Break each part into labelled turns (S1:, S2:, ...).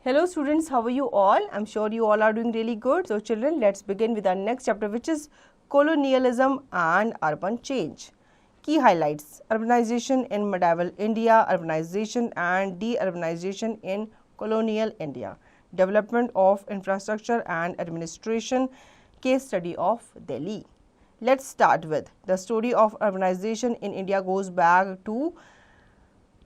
S1: Hello students, how are you all? I'm sure you all are doing really good. So children, let's begin with our next chapter, which is colonialism and urban change. Key highlights: urbanization in medieval India, urbanization and de-urbanization in colonial India, development of infrastructure and administration, case study of Delhi. Let's start with the story of urbanization in India goes back to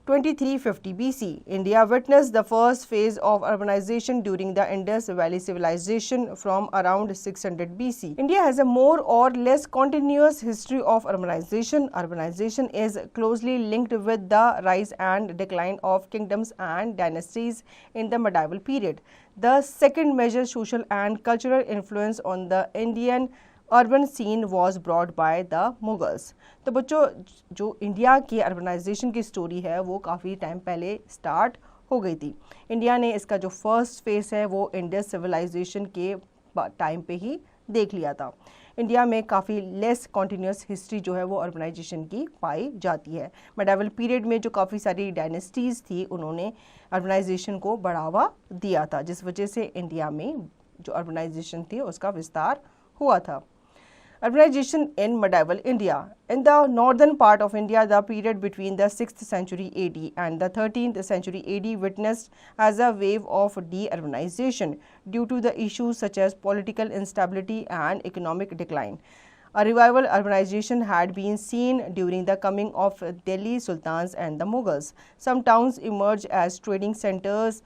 S1: 2350 BC. India witnessed the first phase of urbanization during the Indus Valley Civilization from around 600 BC. India has a more or less continuous history of urbanization. Urbanization is closely linked with the rise and decline of kingdoms and dynasties in the medieval period. The second major social and cultural influence on the Indian urban scene was brought by the Mughals. तो बच्चों, जो India की urbanisation की story है वो काफ़ी time पहले start हो गई थी। इंडिया ने इसका जो फर्स्ट फेस है वो इंडस सिविलाइजेशन के टाइम पे ही देख लिया था। इंडिया में काफ़ी लेस कॉन्टीन्यूस हिस्ट्री जो है वो अर्बनाइजेशन की पाई जाती है। मेडावल पीरियड में जो काफ़ी सारी डायनेस्टीज़ थी उन्होंने अर्बनाइजेशन को बढ़ावा दिया था, जिस वजह से इंडिया में जो अर्बनाइजेशन थी उसका विस्तार हुआ था। Urbanization in medieval India. In the northern part of India, the period between the 6th century AD and the 13th century AD witnessed as a wave of de-urbanization due to the issues such as political instability and economic decline. A revival urbanization had been seen during the coming of Delhi Sultans and the Mughals. Some towns emerged as trading centers,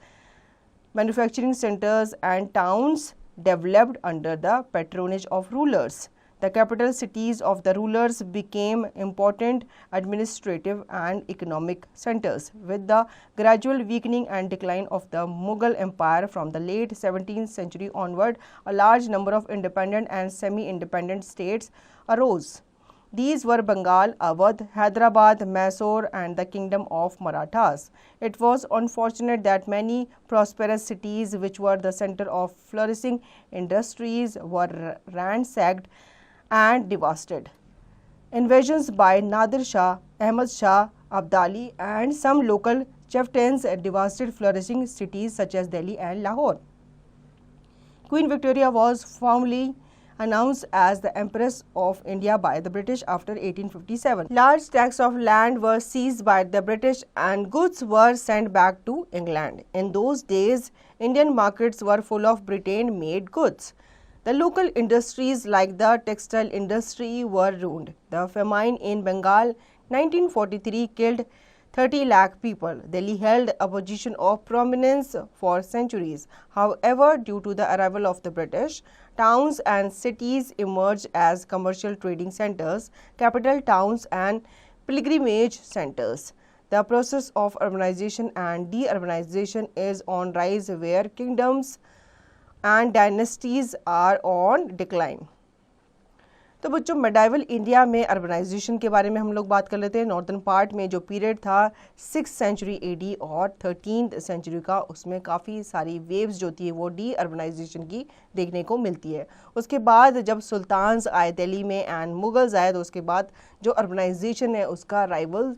S1: manufacturing centers, and towns developed under the patronage of rulers. The capital cities of the rulers became important administrative and economic centers. With the gradual weakening and decline of the Mughal Empire from the late 17th century onward, a large number of independent and semi-independent states arose. These were Bengal, Awadh, Hyderabad, Mysore, and the Kingdom of Marathas. It was unfortunate that many prosperous cities, which were the center of flourishing industries, were ransacked and devastated. Invasions by Nadir Shah, Ahmad Shah, Abdali, and some local chieftains devastated flourishing cities such as Delhi and Lahore. Queen Victoria was formally announced as the Empress of India by the British after 1857. Large tracts of land were seized by the British and goods were sent back to England. In those days, Indian markets were full of Britain-made goods. The local industries like the textile industry were ruined. The famine in Bengal 1943 killed 30 lakh people. Delhi held a position of prominence for centuries. However, due to the arrival of the British, towns and cities emerged as commercial trading centers, capital towns, and pilgrimage centers. The process of urbanization and de-urbanization is on rise where kingdoms and dynasties are on decline. तो बच्चों, medieval India में urbanisation के बारे में हम लोग बात कर लेते हैं। नॉर्दर्न पार्ट में जो पीरियड था 6th सेंचुरी एडी और 13th सेंचुरी का, उसमें काफ़ी सारी वेव्स जो थी वो डी अर्बनाइजेशन की देखने को मिलती है। उसके बाद जब सुल्तान्स आए दिल्ली में एंड मुगल्स आए तो उसके बाद जो अर्बनाइजेशन है उसका राइवल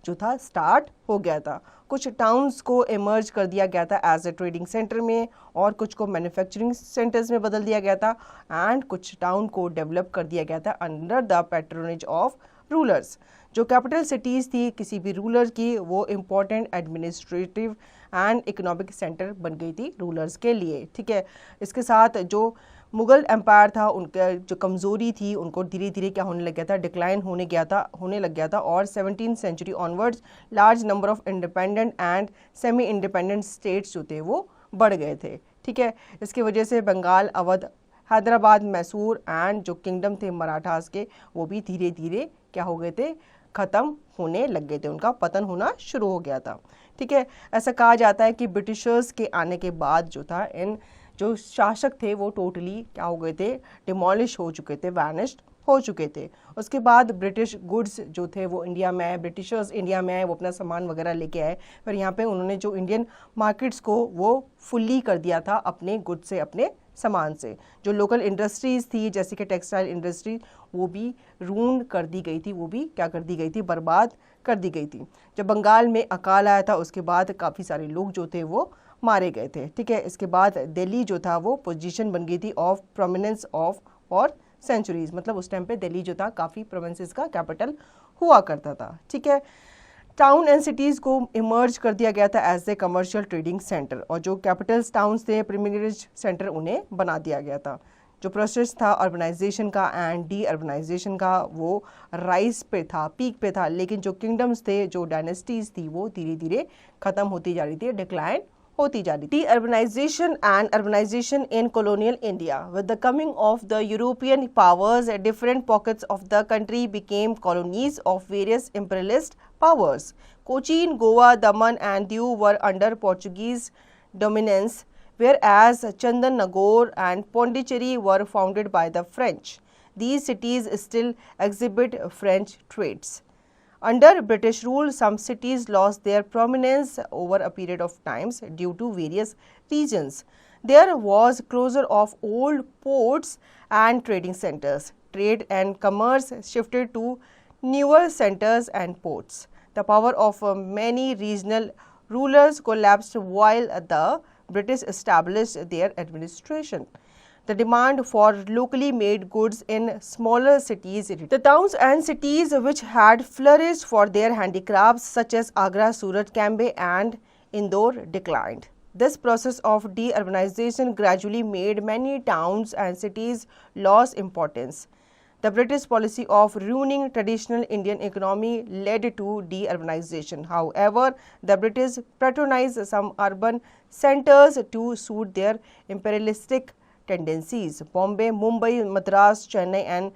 S1: जो था स्टार्ट हो गया था। कुछ टाउन्स को इमर्ज कर दिया गया था एज ए ट्रेडिंग सेंटर में और कुछ को मैन्युफैक्चरिंग सेंटर्स में बदल दिया गया था एंड कुछ टाउन को डेवलप कर दिया गया था under the patronage of rulers. जो कैपिटल सिटीज़ थी किसी भी रूलर की वो important administrative and economic centre बन गई थी रूलर्स के लिए। ठीक है, इसके साथ जो मुग़ल एम्पायर था उनका जो कमज़ोरी थी उनको धीरे धीरे क्या होने लग गया था, डिक्लाइन होने लग गया था और 17th century onwards large number of independent and semi independent states जो थे वो बढ़ गए थे। ठीक है, इसकी वजह से बंगाल, अवध, हैदराबाद, मैसूर एंड जो किंगडम थे मराठास के वो भी धीरे धीरे क्या हो गए थे, ख़त्म होने लग गए थे, उनका पतन होना शुरू हो गया था। ठीक है, ऐसा कहा जाता है कि ब्रिटिशर्स के आने के बाद जो था इन जो शासक थे वो टोटली क्या हो गए थे, डिमोलिश हो चुके थे, वैनिश्ड हो चुके थे। उसके बाद ब्रिटिश गुड्स जो थे वो इंडिया में आए, ब्रिटिशर्स इंडिया में आए, वो अपना सामान वगैरह लेके आए। फिर यहाँ पे उन्होंने जो इंडियन मार्केट्स को वो फुल्ली कर दिया था अपने गुड्स से, अपने सामान से। जो लोकल इंडस्ट्रीज़ थी जैसे कि टेक्सटाइल इंडस्ट्री वो भी रून कर दी गई थी, वो भी क्या कर दी गई थी, बर्बाद कर दी गई थी। जब बंगाल में अकाल आया था उसके बाद काफ़ी सारे लोग जो थे वो मारे गए थे। ठीक है, इसके बाद दिल्ली जो था वो पोजीशन बन गई थी ऑफ प्रोमिनेंस ऑफ और सेंचुरीज, मतलब उस टाइम पे दिल्ली जो था काफ़ी प्रोविंसेस का कैपिटल हुआ करता था। ठीक है, टाउन एंड सिटीज़ को इमर्ज कर दिया गया था as a commercial trading centre, और जो कैपिटल्स टाउन्स थे प्रीमियरेज सेंटर उन्हें बना दिया गया था। जो प्रोसेस था अर्बनाइजेशन का एंड डी अर्बनाइजेशन का वो राइज पे था, पीक पे था, लेकिन जो किंगडम्स थे, जो डायनेस्टीज थी, वो धीरे धीरे खत्म होती जा रही थी, डिक्लाइन होती जा रही थी। Urbanization and urbanization in colonial India. With the coming of the European powers, different pockets of the country became colonies of various imperialist powers. Cochin, Goa, Daman and Diu were under Portuguese dominance, whereas Chandannagore and Pondicherry were founded by the French. These cities still exhibit French traits. Under British rule, some cities lost their prominence over a period of times due to various reasons. There was closure of old ports and trading centers. Trade and commerce shifted to newer centers and ports. The power of many regional rulers collapsed while the British established their administration. The demand for locally made goods in smaller cities. The towns and cities which had flourished for their handicrafts such as Agra, Surat, Cambay and Indore declined. This process of de-urbanization gradually made many towns and cities lose importance. The British policy of ruining traditional Indian economy led to de-urbanization. However, the British patronized some urban centers to suit their imperialistic tendencies. Bombay, Mumbai, Madras, Chennai and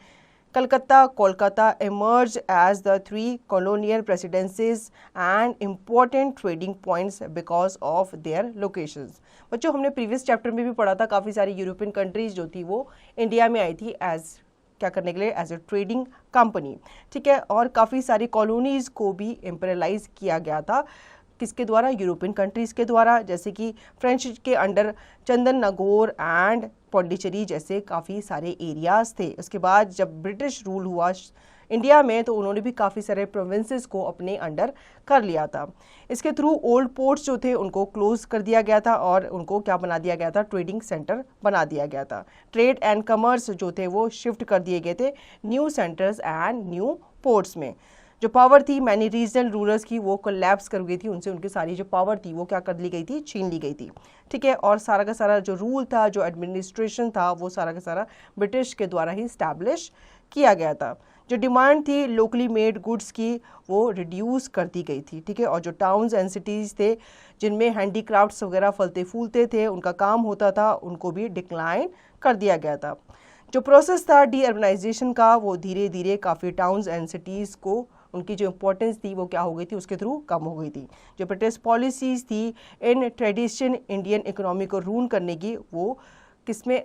S1: Kolkata emerged as the three colonial presidencies and important trading points because of their locations. बच्चों, हमने previous chapter में भी पढ़ा था, काफ़ी सारी European countries जो थी वो इंडिया में आई थी एज क्या करने के लिए, एज ए ट्रेडिंग कंपनी। ठीक है, और काफ़ी सारी कॉलोनीज़ को भी इम्पेरियलाइज किया गया था, किसके द्वारा, यूरोपियन कंट्रीज़ के द्वारा, जैसे कि फ्रेंच के अंडर चंदननगोर एंड पौंडीचेरी जैसे काफ़ी सारे एरियाज़ थे। उसके बाद जब ब्रिटिश रूल हुआ इंडिया में तो उन्होंने भी काफ़ी सारे प्रोविंसेस को अपने अंडर कर लिया था। इसके थ्रू ओल्ड पोर्ट्स जो थे उनको क्लोज कर दिया गया था और उनको क्या बना दिया गया था, ट्रेडिंग सेंटर बना दिया गया था। ट्रेड एंड कमर्स जो थे वो शिफ्ट कर दिए गए थे new centres and new ports में। जो पावर थी मैनी रीजनल रूलर्स की वो कोलैप्स कर गई थी, उनसे उनकी सारी जो पावर थी वो क्या कर ली गई थी, छीन ली गई थी। ठीक है, और सारा का सारा जो रूल था, जो एडमिनिस्ट्रेशन था, वो सारा का सारा ब्रिटिश के द्वारा ही स्टैब्लिश किया गया था। जो डिमांड थी लोकली मेड गुड्स की वो रिड्यूस कर दी गई थी। ठीक है, और जो टाउन्स एंड सिटीज़ थे जिनमें हैंडीक्राफ्ट्स वगैरह फलते फूलते थे, उनका काम होता था, उनको भी डिक्लाइन कर दिया गया था। जो प्रोसेस था डी अर्बनाइजेशन का वो धीरे धीरे काफ़ी टाउन्स एंड सिटीज़ को उनकी जो इम्पोर्टेंस थी वो क्या हो गई थी, उसके थ्रू कम हो गई थी। जो ब्रिटिश पॉलिसीज़ थी इन ट्रेडिशन इंडियन इकोनॉमी को रूल करने की, वो किस में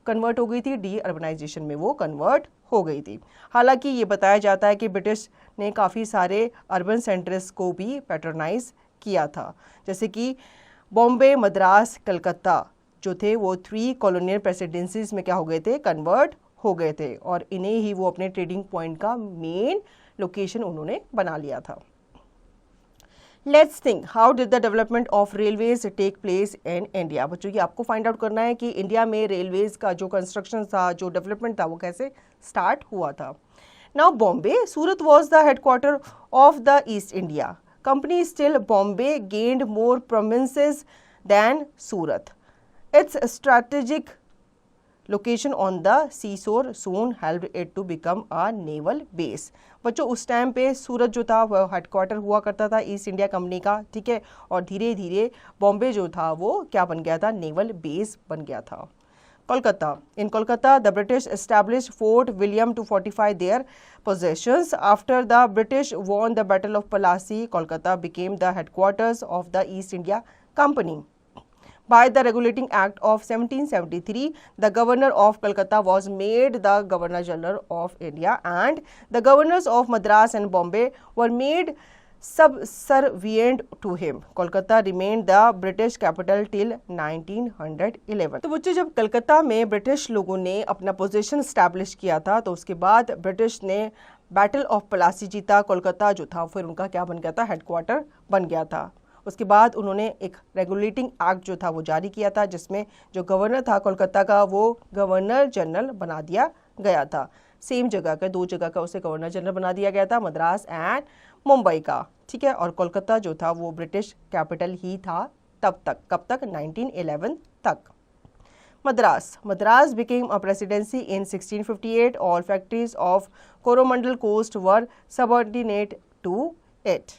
S1: कन्वर्ट हो गई थी, डी अर्बनाइजेशन में वो कन्वर्ट हो गई थी। हालांकि ये बताया जाता है कि ब्रिटिश ने काफ़ी सारे अर्बन सेंटर्स को भी पैट्रोनाइज किया था, जैसे कि बॉम्बे, मद्रास, कलकत्ता जो थे वो 3 कॉलोनियल प्रेसिडेंसीज में क्या हो गए थे, कन्वर्ट हो गए थे, और इन्हें ही वो अपने ट्रेडिंग पॉइंट का मेन लोकेशन उन्होंने बना लिया था। Let's think how did the development of railways take place in India. बच्चों ये आपको फाइंड आउट करना है कि इंडिया में रेलवेज का जो कंस्ट्रक्शन था, जो डेवलपमेंट था, वो कैसे स्टार्ट हुआ था। Now Bombay, Surat was the headquarter of the East India Company. Still Bombay gained more provinces than Surat. Its strategic location on the seashore soon help it to become a naval base. बच्चों उस time पे सूरत जो था वह हेडक्वार्टर हुआ करता था ईस्ट इंडिया कंपनी का। ठीक है, और धीरे धीरे बॉम्बे जो था वो क्या बन गया था, नेवल बेस बन गया था। Kolkata, in Kolkata the British established Fort William to fortify their possessions. After the British won the Battle of Plassey, Kolkata became the headquarters of the East India Company. By the Regulating Act of 1773, the Governor of Calcutta was made the Governor General of India, and the governors of Madras and Bombay were made subservient to him. Kolkata remained the British capital till 1911. तो बच्चों जब कलकत्ता में British लोगों ने अपना position establish किया था तो उसके बाद ब्रिटिश ने बैटल ऑफ प्लासी जीता। कोलकाता जो था फिर उनका क्या बन गया था, हेडक्वार्टर बन गया था। उसके बाद उन्होंने एक रेगुलेटिंग एक्ट जो था वो जारी किया था, जिसमें जो गवर्नर था कोलकाता का वो गवर्नर जनरल बना दिया गया था। सेम जगह का, 2 जगह का उसे गवर्नर जनरल बना दिया गया था, मद्रास एंड मुंबई का, ठीक है। और कोलकाता जो था वो ब्रिटिश कैपिटल ही था तब तक, कब तक, 1911 तक। Madras became a presidency in 1658. All factories of Coromandel coast were subordinate to it.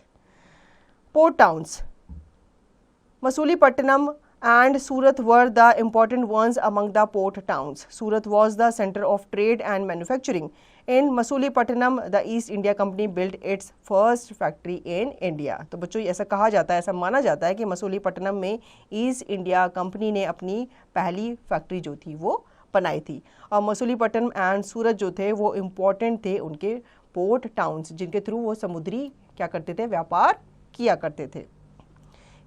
S1: Port towns. Masulipatanam and Surat were the important ones among the port towns. Surat was the center of trade and manufacturing. In Masulipatanam, the East India Company built its first factory in India. तो बच्चों ऐसा कहा जाता है, ऐसा माना जाता है कि मसूलीपट्टनम में ईस्ट इंडिया कंपनी ने अपनी पहली फैक्ट्री जो थी वो बनाई थी। और मसूलीपट्टनम एंड सूरत जो थे वो इम्पोर्टेंट थे उनके पोर्ट टाउन्स, जिनके थ्रू वो समुद्री क्या करते थे, व्यापार किया करते थे।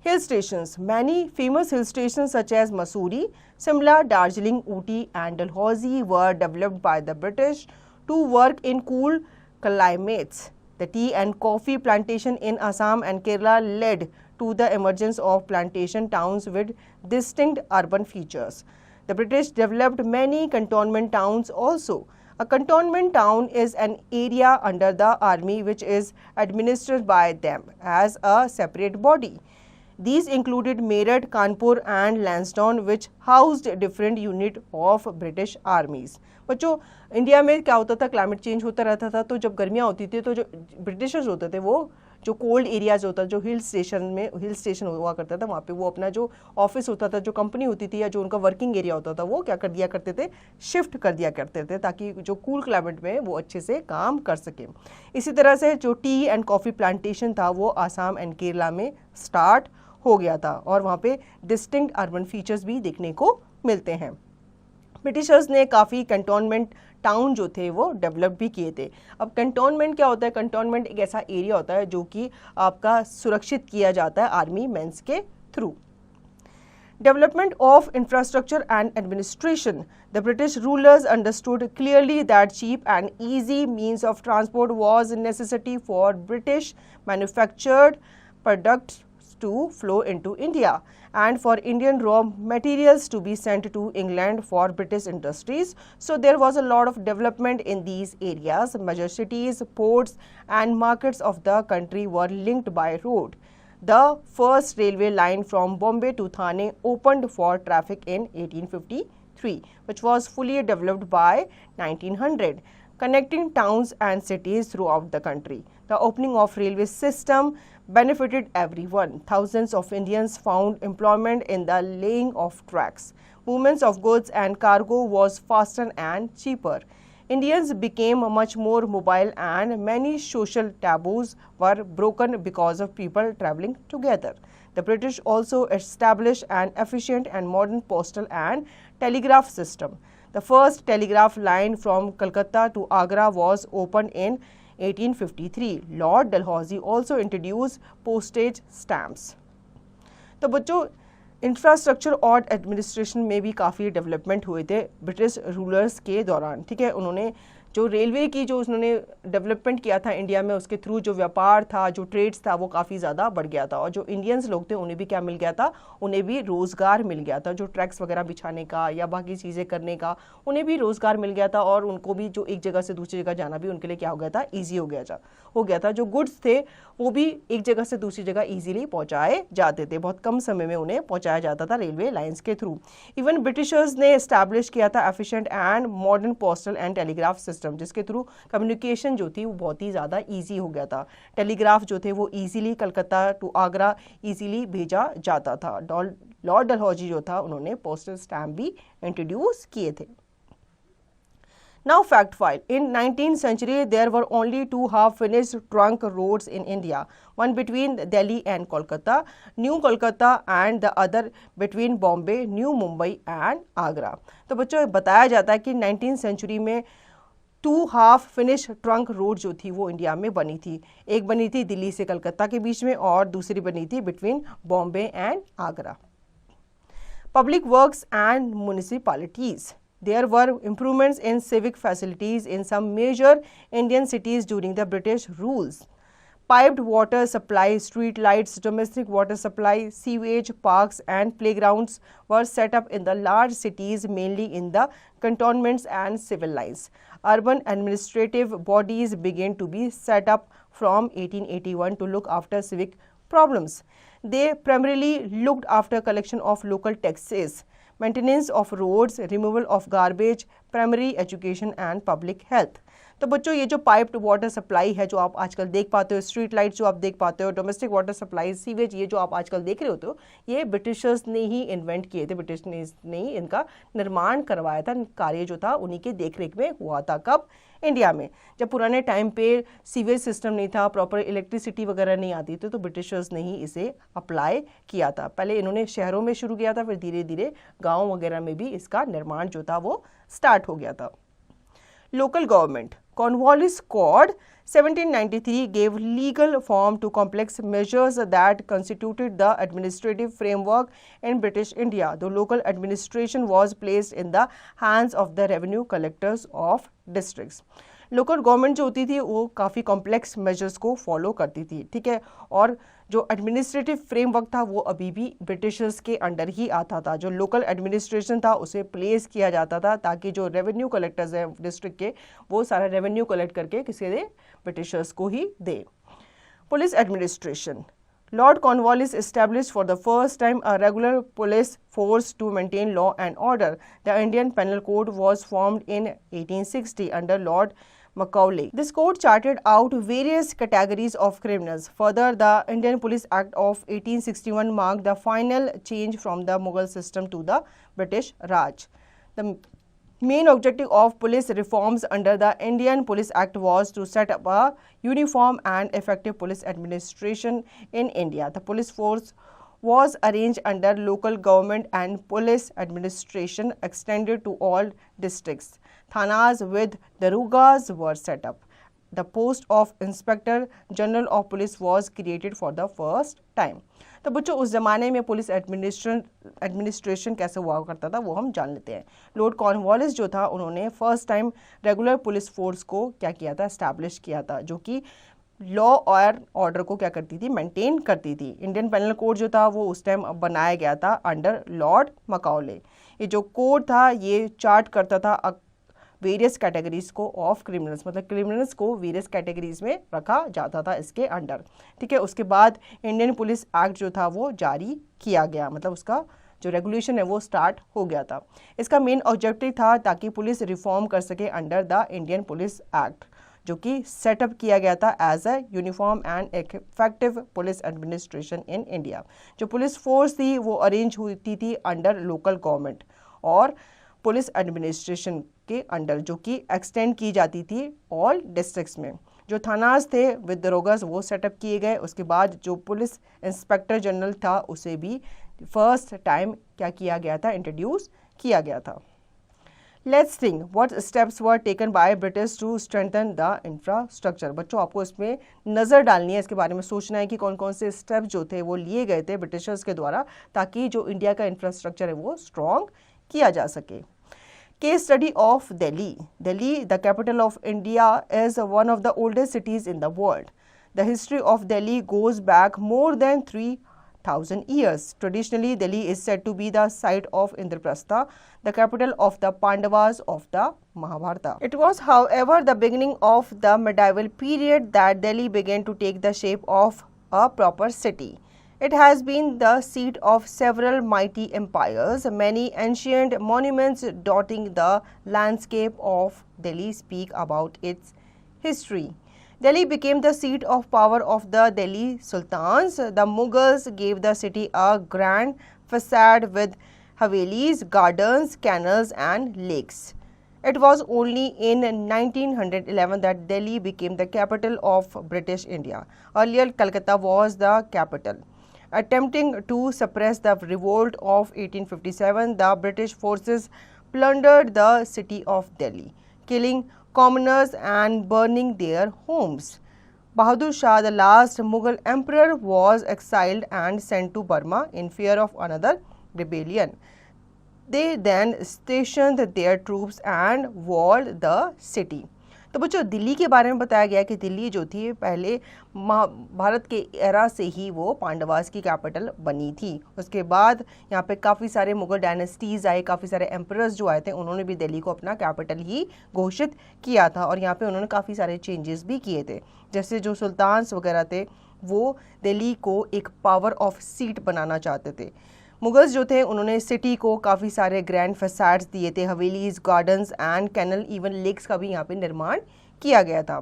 S1: Hill stations. Many famous hill stations such as Mussoorie, Simla, Darjeeling, Ooty and Dalhousie were developed by the British to work in cool climates. The tea and coffee plantation in Assam and Kerala led to the emergence of plantation towns with distinct urban features. The British developed many cantonment towns also. A cantonment town is an area under the army which is administered by them as a separate body. These included Meerut, Kanpur and Lansdowne which housed different unit of British armies. बच्चों India में क्या होता था, climate change होता रहता था, तो जब गर्मियाँ होती थी तो जो ब्रिटिशर्स होते थे वो जो कोल्ड एरियाज होता, जो हिल स्टेशन हुआ करता था, वहाँ पे वो अपना जो ऑफिस होता था, जो कंपनी होती थी या जो उनका वर्किंग एरिया होता था वो क्या कर दिया करते थे, शिफ्ट कर दिया करते थे, ताकि जो कूल क्लाइमेट में वो अच्छे से काम कर सके। इसी तरह से जो टी एंड कॉफ़ी प्लांटेशन था वो आसाम एंड केरला में स्टार्ट हो गया था और वहाँ पे डिस्टिंक्ट अर्बन फीचर्स भी देखने को मिलते हैं। ब्रिटिशर्स ने काफ़ी कैंटोनमेंट टाउन जो थे वो डेवलप भी किए थे। अब कैंटोनमेंट क्या होता है, कैंटोनमेंट एक ऐसा एरिया होता है जो कि आपका सुरक्षित किया जाता है आर्मी मेंस के through. Development of infrastructure and administration. The British rulers understood clearly that cheap and easy means of transport was a necessity for British manufactured products to flow into India and for Indian raw materials to be sent to England for British industries. So there was a lot of development in these areas. Major cities, ports and markets of the country were linked by road. The first railway line from Bombay to Thane opened for traffic in 1853, which was fully developed by 1900, connecting towns and cities throughout the country. The opening of railway system benefited everyone. Thousands of Indians found employment in the laying of tracks. Movements of goods and cargo was faster and cheaper. Indians became much more mobile and many social taboos were broken because of people traveling together. The British also established an efficient and modern postal and telegraph system. The first telegraph line from Calcutta to Agra was opened in 1853. Lord Dalhousie also introduced postage stamps. तो बच्चों infrastructure और administration में भी काफ़ी development हुए थे British rulers के दौरान, ठीक है। उन्होंने जो रेलवे की जो उन्होंने डेवलपमेंट किया था इंडिया में, उसके थ्रू जो व्यापार था, जो ट्रेड्स था, वो काफ़ी ज़्यादा बढ़ गया था और जो इंडियंस लोग थे उन्हें भी क्या मिल गया था, उन्हें भी रोज़गार मिल गया था। जो ट्रैक्स वगैरह बिछाने का या बाकी चीज़ें करने का उन्हें भी रोज़गार मिल गया था और उनको भी जो एक जगह से दूसरी जगह जाना भी उनके लिए क्या हो गया था, ईजी हो गया था। जो गुड्स थे वो भी एक जगह से दूसरी जगह ईजिली पहुँचाए जाते थे, बहुत कम समय में उन्हें पहुँचाया जाता था रेलवे लाइन्स के थ्रू। इवन ब्रिटिशर्स ने एस्टैब्लिश किया था efficient and modern postal and telegraph system, जिसके थ्रू कम्युनिकेशन जो थी वो बहुत ही ज़्यादा ईजी हो गया था। टेलीग्राफ जो थे वो easily Calcutta to Agra easily भेजा जाता था। लॉर्ड डलहौजी जो था उन्होंने पोस्टल स्टैम्प भी इंट्रोड्यूस किए थे। Now fact file. In 19th century, there were only 2 half-finished trunk roads in India, one between Delhi and Kolkata, New Kolkata and the other between Bombay, New Mumbai and Agra. तो बच्चों बताया जाता है कि 19th century में 2 half-finished trunk road जो थी वो इंडिया में बनी थी। एक बनी थी दिल्ली से कलकत्ता के बीच में और दूसरी बनी थी between Bombay and Agra. Public works and municipalities. There were improvements in civic facilities in some major Indian cities during the British rules. piped water supply, street lights, domestic water supply, sewage, parks and playgrounds were set up in the large cities, mainly in the cantonments and civil lines. Urban administrative bodies began to be set up from 1881 to look after civic problems. They primarily looked after collection of local taxes, maintenance of roads, removal of garbage, primary education and public health. तो बच्चों ये जो piped water supply है जो आप आजकल देख पाते हो, स्ट्रीट लाइट जो आप देख पाते हो, डोमेस्टिक वाटर सप्लाई, सीवेज, ये जो आप आजकल देख रहे होते हो, ये ब्रिटिशर्स ने ही इन्वेंट किए थे, ब्रिटिश ने ही इनका निर्माण करवाया था, कार्य जो था उन्हीं के देखरेख में हुआ था। कब? इंडिया में। जब पुराने टाइम पे सीवेज सिस्टम नहीं था, प्रॉपर इलेक्ट्रिसिटी वगैरह नहीं आती थी, तो ब्रिटिशर्स ने ही इसे अप्लाई किया था। पहले इन्होंने शहरों में शुरू किया था, फिर धीरे धीरे गाँव वगैरह में भी इसका निर्माण जो था वो स्टार्ट हो गया था। Local government. Cornwallis Code 1793 gave legal form to complex measures that constituted the administrative framework in British India. The local administration was placed in the hands of the revenue collectors of districts. Local government जो होती थी वो काफ़ी complex measures को follow करती थी, ठीक है, और जो एडमिनिस्ट्रेटिव फ्रेमवर्क था वो अभी भी ब्रिटिशर्स के अंडर ही आता था। जो लोकल एडमिनिस्ट्रेशन था उसे प्लेस किया जाता था ताकि जो रेवेन्यू कलेक्टर्स हैं डिस्ट्रिक्ट के वो सारा रेवेन्यू कलेक्ट करके किसी दे, ब्रिटिशर्स को ही दे। Police administration. Lord Cornwallis established for the first time a regular police force to maintain law and order. The Indian Penal Code was formed in 1860 under Lord Macaulay. This code charted out various categories of criminals. Further, the Indian Police Act of 1861 marked the final change from the Mughal system to the British Raj. The main objective of police reforms under the Indian Police Act was to set up a uniform and effective police administration in India. The police force was arranged under local government and police administration extended to all districts. Thanas with darogas were set up. The post of Inspector General of Police was created for the first time. तो बच्चों उस ज़माने में police administration कैसे हुआ करता था वो हम जान लेते हैं। लॉर्ड कॉर्नवालिस जो था उन्होंने first time regular police force को क्या किया था, एस्टैब्लिश किया था, जो कि लॉ और ऑर्डर को क्या करती थी, मेंटेन करती थी। इंडियन पेनल कोड जो था वो उस टाइम बनाया गया था अंडर लॉर्ड मकाउले। ये जो कोड था ये चार्ट करता था वेरियस कैटेगरीज को ऑफ क्रिमिनल्स, मतलब क्रिमिनल्स को वेरियस कैटेगरीज में रखा जाता था इसके अंडर, ठीक है। उसके बाद इंडियन पुलिस एक्ट जो था वो जारी किया गया, मतलब उसका जो रेगुलेशन है वो स्टार्ट हो गया था। इसका मेन ऑब्जेक्टिव था ताकि पुलिस रिफॉर्म कर सके under the Indian police act, जो कि सेटअप किया गया था as a uniform and effective police administration in India. जो पुलिस फोर्स थी वो अरेंज हुई थी अंडर लोकल गवर्नमेंट और पुलिस एडमिनिस्ट्रेशन के अंडर, जो कि एक्सटेंड की जाती थी ऑल डिस्ट्रिक्ट्स में। जो थानास थे विद दरोगास वो सेटअप किए गए। उसके बाद जो पुलिस इंस्पेक्टर जनरल था उसे भी फर्स्ट टाइम क्या किया गया था, इंट्रोड्यूस किया गया था। Let's think what steps were taken by British to strengthen the infrastructure. बच्चों आपको इसमें नज़र डालनी है, इसके बारे में सोचना है कि कौन कौन से स्टेप्स जो थे वो लिए गए थे ब्रिटिशर्स के द्वारा ताकि जो इंडिया का इंफ्रास्ट्रक्चर है वो स्ट्रॉन्ग किया जा सके। Case study of Delhi. Delhi, the capital of India, is one of the oldest cities in the world. The history of Delhi goes back more than 3,000 years. Traditionally, Delhi is said to be the site of Indraprastha, the capital of the Pandavas of the Mahabharata. It was, however, the beginning of the medieval period that Delhi began to take the shape of a proper city. It has been the seat of several mighty empires. Many ancient monuments dotting the landscape of Delhi speak about its history. Delhi became the seat of power of the Delhi Sultans. The Mughals gave the city a grand facade with havelis, gardens, canals and lakes. It was only in 1911 that Delhi became the capital of British India. Earlier, Calcutta was the capital. Attempting to suppress the revolt of 1857, the British forces plundered the city of Delhi, killing commoners and burning their homes. Bahadur Shah, the last Mughal emperor, was exiled and sent to Burma in fear of another rebellion. They then stationed their troops and walled the city. तो बच्चों दिल्ली के बारे में बताया गया कि दिल्ली जो थी पहले भारत के एरा से ही वो पांडवास की कैपिटल बनी थी। उसके बाद यहाँ पे काफ़ी सारे मुगल डायनेस्टीज़ आए, काफ़ी सारे एम्परर्स जो आए थे, उन्होंने भी दिल्ली को अपना कैपिटल ही घोषित किया था और यहाँ पे उन्होंने काफ़ी सारे चेंजेस भी किए थे। जैसे जो सुल्तान्स वगैरह थे वो दिल्ली को एक पावर ऑफ सीट बनाना चाहते थे। मुगल्स जो थे उन्होंने सिटी को काफ़ी सारे ग्रैंड फसाड्स दिए थे, havelis, gardens and canal, even lakes का भी यहाँ पे निर्माण किया गया था।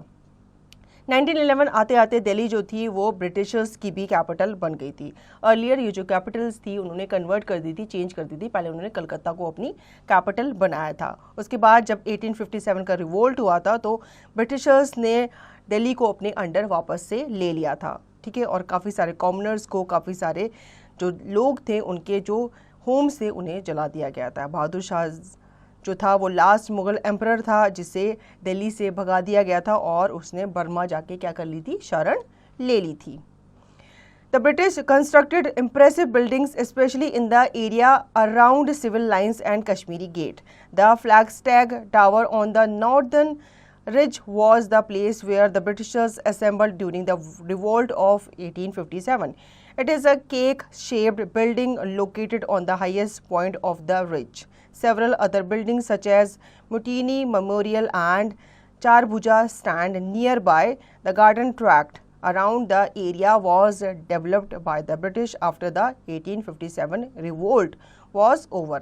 S1: 1911 आते आते दिल्ली जो थी वो ब्रिटिशर्स की भी कैपिटल बन गई थी। अर्लियर ये जो कैपिटल्स थी उन्होंने कन्वर्ट कर दी थी, चेंज कर दी थी। पहले उन्होंने कलकत्ता को अपनी कैपिटल बनाया था। उसके बाद जब 1857 का रिवोल्ट हुआ था तो ब्रिटिशर्स ने दिल्ली को अपने अंडर वापस से ले लिया था, ठीक है। और काफ़ी सारे कॉमनर्स को, काफ़ी सारे जो लोग थे उनके जो होम्स थे उन्हें जला दिया गया था। बहादुर शाह जो था वो लास्ट मुगल एम्परर था जिसे दिल्ली से भगा दिया गया था और उसने बर्मा जाके क्या कर ली थी, शरण ले ली थी। The British constructed impressive buildings, especially in the area around civil lines and Kashmiri Gate. The Flagstag Tower on the northern ridge was the place where the Britishers assembled during the revolt of 1857. It is a cake-shaped building located on the highest point of the ridge. Several other buildings such as Mutiny Memorial and Charbhuja stand nearby. The garden tract around the area was developed by the British after the 1857 revolt was over.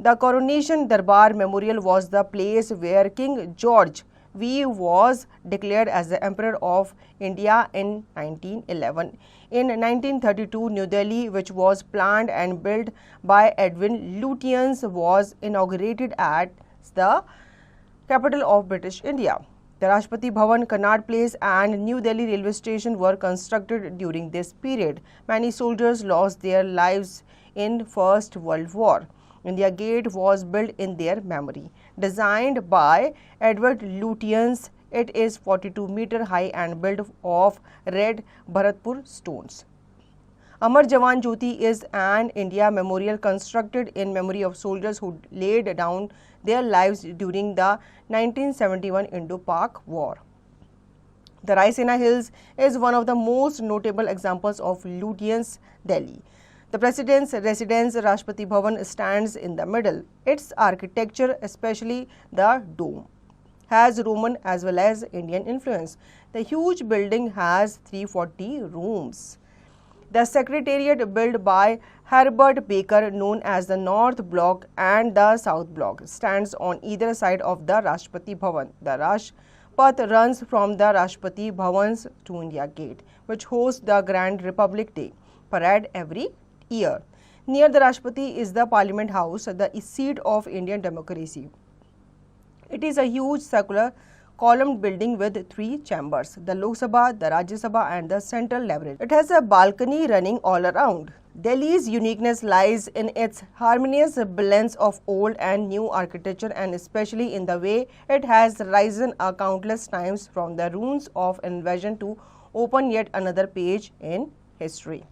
S1: The Coronation Darbar Memorial was the place where King George V was declared as the Emperor of India in 1911. In 1932, New Delhi, which was planned and built by Edwin Lutyens, was inaugurated as the capital of British India. The Rashtrapati Bhavan, Connaught Place and New Delhi railway station were constructed during this period. Many soldiers lost their lives in First World War. India Gate was built in their memory. Designed by Edward Lutyens, it is 42-meter high and built of red Bharatpur stones. Amar Jawan Jyoti is an India memorial constructed in memory of soldiers who laid down their lives during the 1971 Indo-Pak War. The Raisina Hills is one of the most notable examples of Lutyens' Delhi. The President's residence, Rashtrapati Bhavan, stands in the middle. Its architecture, especially the dome, has Roman as well as Indian influence. The huge building has 340 rooms. The Secretariat, built by Herbert Baker, known as the North Block and the South Block, stands on either side of the Rashtrapati Bhavan. The Rajpath runs from the Rashtrapati Bhavans to India Gate, which hosts the Grand Republic Day parade every year. Near the Rashtrapati is the Parliament House, the seat of Indian democracy. It is a huge circular columned building with 3 chambers, the Lok Sabha, the Rajya Sabha and the Central Library. It has a balcony running all around. Delhi's uniqueness lies in its harmonious balance of old and new architecture and especially in the way it has risen countless times from the ruins of invasion to open yet another page in history.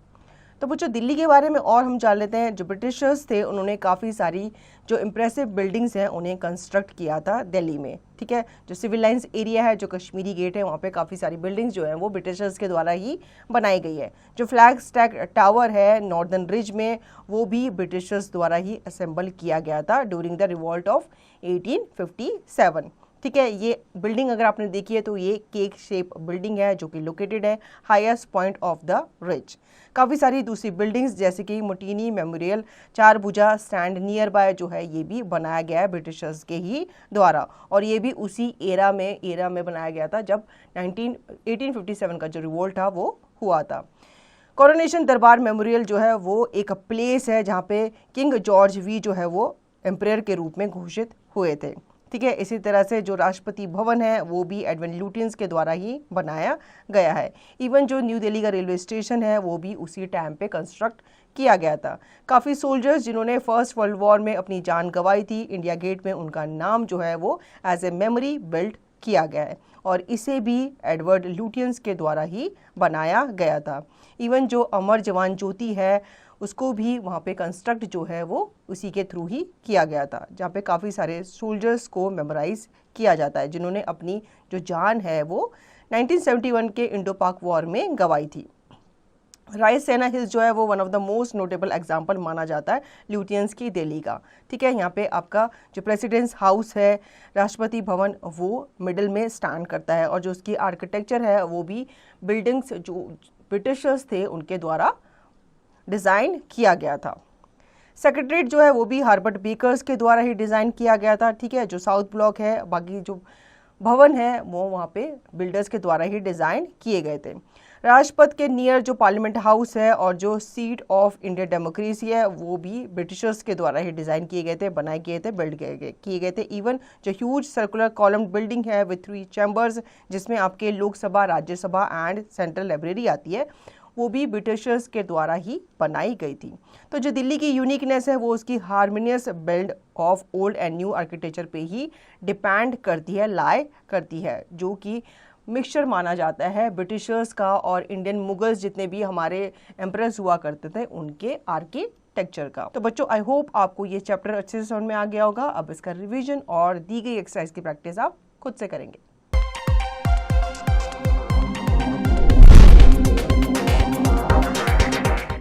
S1: तो बच्चों दिल्ली के बारे में और हम जान लेते हैं। जो ब्रिटिशर्स थे उन्होंने काफ़ी सारी जो इम्प्रेसिव बिल्डिंग्स हैं उन्हें कंस्ट्रक्ट किया था दिल्ली में, ठीक है। जो सिविल लाइंस एरिया है, जो कश्मीरी गेट है, वहाँ पे काफ़ी सारी बिल्डिंग्स जो हैं वो ब्रिटिशर्स के द्वारा ही बनाई गई है। जो फ्लैग स्टैग टावर है नॉर्दर्न रिज में, वो भी ब्रिटिशर्स द्वारा ही असेंबल किया गया था ड्यूरिंग द रिवॉल्ट ऑफ 1857, ठीक है। ये बिल्डिंग अगर आपने देखी है तो ये केक शेप बिल्डिंग है जो कि लोकेटेड है highest point of the ridge. काफ़ी सारी दूसरी बिल्डिंग्स जैसे कि mutiny memorial, Charbhuja stand near by जो है ये भी बनाया गया है ब्रिटिशर्स के ही द्वारा और ये भी उसी एरा में बनाया गया था जब 1857 का जो रिवोल्ट था वो हुआ था। कोरोनेशन दरबार मेमोरियल जो है वो एक प्लेस है जहाँ पे किंग जॉर्ज वी जो है वो एम्परर के रूप में घोषित हुए थे, ठीक है। इसी तरह से जो राष्ट्रपति भवन है वो भी एडविन लुटियंस के द्वारा ही बनाया गया है। इवन जो न्यू दिल्ली का रेलवे स्टेशन है वो भी उसी टाइम पे कंस्ट्रक्ट किया गया था। काफ़ी सोल्जर्स जिन्होंने फर्स्ट वर्ल्ड वॉर में अपनी जान गंवाई थी, इंडिया गेट में उनका नाम जो है वो एज ए मेमोरी बिल्ड किया गया है और इसे भी एडवर्ड लुटियंस के द्वारा ही बनाया गया था। इवन जो अमर जवान ज्योति है उसको भी वहाँ पे कंस्ट्रक्ट जो है वो उसी के थ्रू ही किया गया था, जहाँ पे काफ़ी सारे सोल्जर्स को मेमोराइज किया जाता है जिन्होंने अपनी जो जान है वो 1971 के इंडो पाक वॉर में गंवाई थी। रायसेना हिल्स जो है वो one of the most notable example माना जाता है ल्यूटियंस की दिल्ली का। ठीक है, यहाँ पे आपका जो प्रेसिडेंट्स हाउस है, राष्ट्रपति भवन, वो मिडिल में स्टैंड करता है और जो उसकी आर्किटेक्चर है वो भी बिल्डिंग्स जो ब्रिटिशर्स थे उनके द्वारा डिज़ाइन किया गया था। सेक्रेटरीट जो है वो भी हार्बर्ट बेकर्स के द्वारा ही डिज़ाइन किया गया था। ठीक है, जो साउथ ब्लॉक है, बाकी जो भवन है वो वहाँ पे बिल्डर्स के द्वारा ही डिज़ाइन किए गए थे। राजपथ के नियर जो पार्लियामेंट हाउस है और जो सीट ऑफ इंडियन डेमोक्रेसी है वो भी ब्रिटिशर्स के द्वारा ही डिज़ाइन किए गए थे, बनाए गए थे, बिल्ड किए गए थे। इवन जो ह्यूज सर्कुलर कॉलम बिल्डिंग है विथ 3 चैम्बर्स, जिसमें आपके Lok Sabha, Rajya Sabha and central library आती है, वो भी ब्रिटिशर्स के द्वारा ही बनाई गई थी। तो जो दिल्ली की यूनिकनेस है वो उसकी harmonious build of old and new architecture पे ही डिपेंड करती है, लाई करती है, जो कि मिक्सचर माना जाता है ब्रिटिशर्स का और इंडियन मुगल्स जितने भी हमारे एम्परर्स हुआ करते थे उनके आर्किटेक्चर का। तो बच्चों, आई होप आपको ये चैप्टर अच्छे से समझ में आ गया होगा। अब इसका रिवीजन और दी गई एक्सरसाइज की प्रैक्टिस आप खुद से करेंगे।